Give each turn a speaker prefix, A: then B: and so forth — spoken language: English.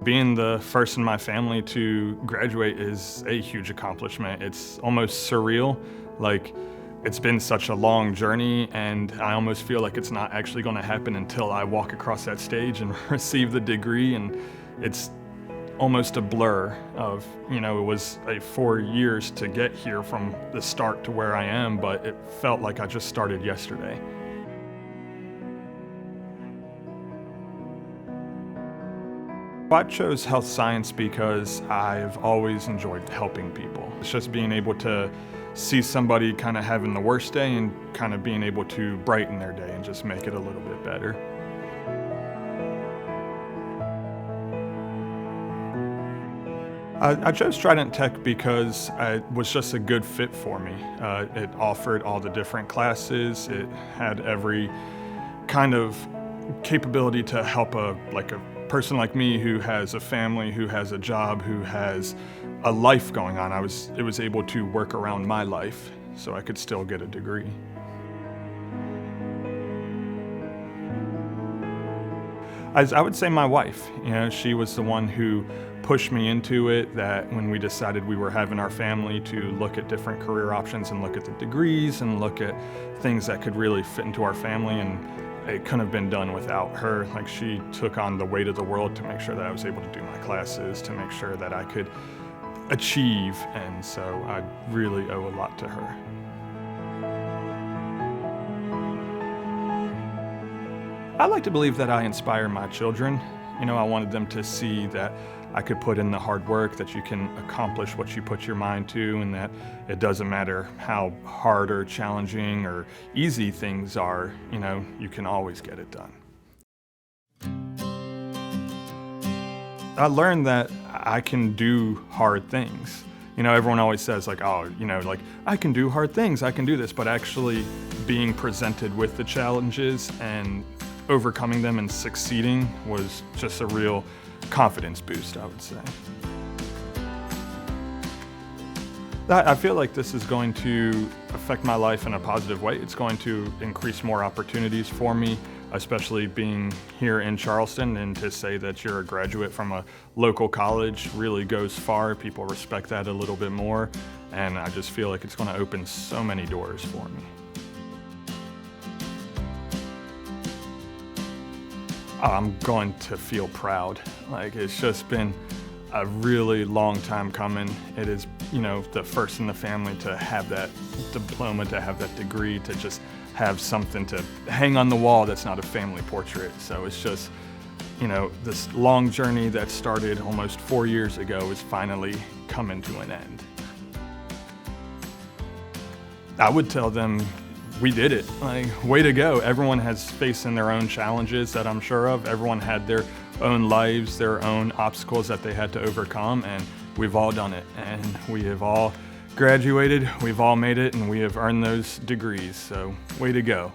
A: Being the first in my family to graduate is a huge accomplishment. It's almost surreal. Like, it's been such a long journey, and I almost feel like it's not actually going to happen until I walk across that stage and receive the degree. And it's almost a blur of, it was 4 years to get here from the start to where I am, but it felt like I just started yesterday. I chose health science because I've always enjoyed helping people. It's just being able to see somebody kind of having the worst day and kind of being able to brighten their day and just make it a little bit better. I chose Trident Tech because it was just a good fit for me. It offered all the different classes. It had every kind of capability to help a person like me who has a family, who has a job, who has a life going on. It was able to work around my life so I could still get a degree. I would say my wife. She was the one who pushed me into it, that when we decided we were having our family, to look at different career options and look at the degrees and look at things that could really fit into our family, and it couldn't have been done without her. Like, she took on the weight of the world to make sure that I was able to do my classes, to make sure that I could achieve, and so I really owe a lot to her. I like to believe that I inspire my children. I wanted them to see that I could put in the hard work, that you can accomplish what you put your mind to, and that it doesn't matter how hard or challenging or easy things are, you can always get it done. I learned that I can do hard things. Everyone always says I can do hard things, I can do this, but actually being presented with the challenges and overcoming them and succeeding was just a real confidence boost, I would say. I feel like this is going to affect my life in a positive way. It's going to increase more opportunities for me, especially being here in Charleston, and to say that you're a graduate from a local college really goes far. People respect that a little bit more, and I just feel like it's going to open so many doors for me. I'm going to feel proud. It's just been a really long time coming. It is, the first in the family to have that diploma, to have that degree, to just have something to hang on the wall that's not a family portrait. So it's just, this long journey that started almost 4 years ago is finally coming to an end. I would tell them, we did it. Way to go. Everyone has facing their own challenges that I'm sure of. Everyone had their own lives, their own obstacles that they had to overcome, and we've all done it. And we have all graduated, we've all made it, and we have earned those degrees. So way to go.